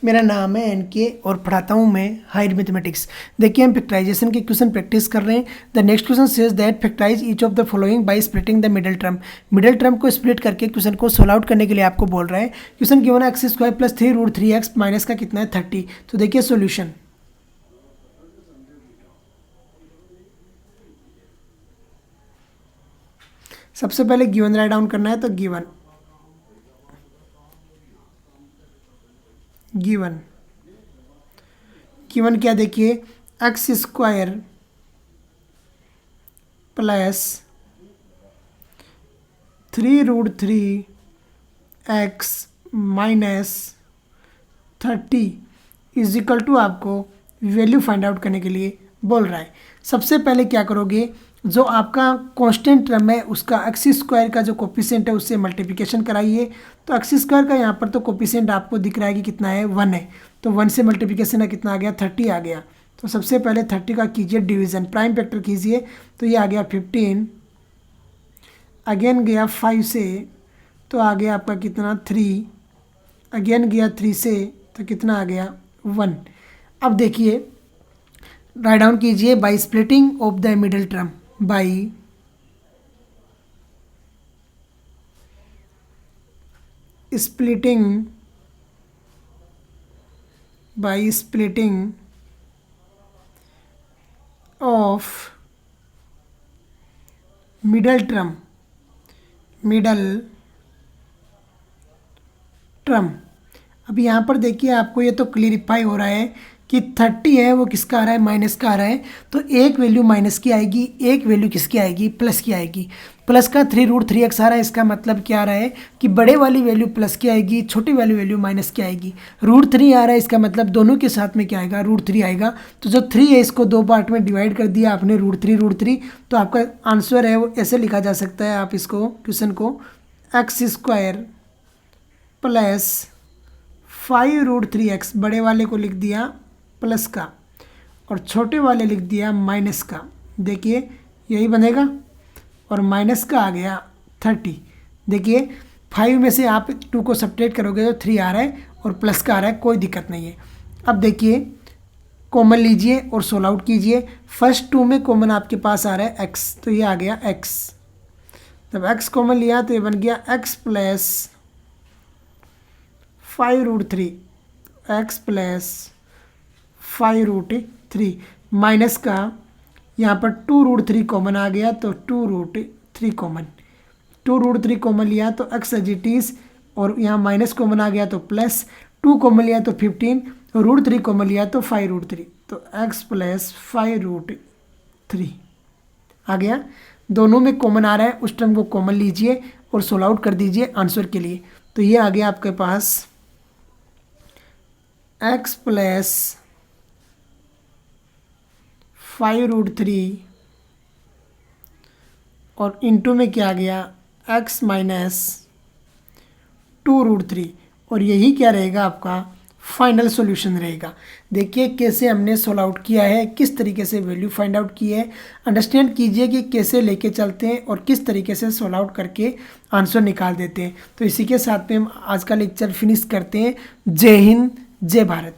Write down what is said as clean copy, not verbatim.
मेरा नाम है एनके और पढ़ाता हूँ मैं हायर मैथमेटिक्स। देखिए हम फैक्टराइजेशन के क्वेश्चन प्रैक्टिस कर रहे हैं। The next question says that factorise each of the following by splitting the middle term. Middle term को स्प्लिट करके क्वेश्चन को सोल्व आउट करने के लिए आपको बोल रहा है। क्वेश्चन गिवन है x² + 3√3x माइनस का कितना है 30। तो देखिए सोल्यूशन। सबसे पहले गिवन राइट डाउन करना है, तो गिवन क्या देखिए x² + 3√3x minus 30 is equal to आपको वैल्यू फाइंड आउट करने के लिए बोल रहा है। सबसे पहले क्या करोगे, जो आपका कांस्टेंट टर्म है उसका x² का जो कोफिशिएंट है उससे मल्टीप्लिकेशन कराइए। तो x² का यहाँ पर तो कोफिशिएंट आपको दिख रहा है कि कितना है 1 है, तो 1 से मल्टीप्लिकेशन है कितना आ गया 30 आ गया। तो सबसे पहले 30 का कीजिए डिवीज़न, प्राइम फैक्टर कीजिए, तो ये आ गया 15, अगेन गया 5 से तो आ गया आपका कितना 3, अगेन गया 3 से तो कितना आ गया 1। अब देखिए राइट डाउन कीजिए by splitting of the middle term, by splitting of middle term. अब यहाँ पर देखिए आपको ये तो क्लियरिफाई हो रहा है कि 30 है वो किसका आ रहा है, माइनस का आ रहा है। तो एक वैल्यू माइनस की आएगी, एक वैल्यू किसकी आएगी, प्लस की आएगी। प्लस का 3√3x आ रहा है, इसका मतलब क्या आ रहा है कि बड़े वाली वैल्यू प्लस की आएगी, छोटी वाली वैल्यू माइनस की आएगी। √3 आ रहा है, इसका मतलब दोनों के साथ में क्या आएगा, √3 आएगा। तो जो 3 है इसको दो पार्ट में डिवाइड कर दिया आपने, √3, तो आपका आंसर है वो ऐसे लिखा जा सकता है। आप इसको क्वेश्चन को x² + 5√3x, बड़े वाले को लिख दिया प्लस का और छोटे वाले लिख दिया माइनस का। देखिए यही बनेगा, और माइनस का आ गया 30। देखिए 5 में से आप 2 को सब्ट्रैक्ट करोगे तो 3 आ रहा है और प्लस का आ रहा है, कोई दिक्कत नहीं है। अब देखिए कॉमन लीजिए और सोल्व आउट कीजिए। फर्स्ट 2 में कॉमन आपके पास आ रहा है x, तो ये आ गया x। जब x कॉमन लिया तो ये बन गया x + 5√3, x + 5√3 माइनस का यहाँ पर 2√3 कॉमन आ गया, तो 2√3 कॉमन, 2√3 कॉमन लिया तो x एज इट इज, और यहाँ माइनस कॉमन आ गया तो प्लस, 2 कॉमन लिया तो 15, और √3 कॉमन लिया तो 5√3, तो x + 5√3 आ गया। दोनों में कॉमन आ रहा है, उस टर्म को कॉमन लीजिए और सोल्व आउट कर दीजिए आंसर के लिए। तो ये आ गया आपके पास x + 5√3 और इंटू में क्या आ गया x - 2√3, और यही क्या रहेगा आपका फाइनल सॉल्यूशन रहेगा। देखिए कैसे हमने सोल्व आउट किया है, किस तरीके से वैल्यू फाइंड आउट की है। अंडरस्टैंड कीजिए कि कैसे लेके चलते हैं और किस तरीके से सोल्व आउट करके आंसर निकाल देते हैं। तो इसी के साथ में हम आज का लेक्चर फिनिश करते हैं। जय हिंद, जय भारत।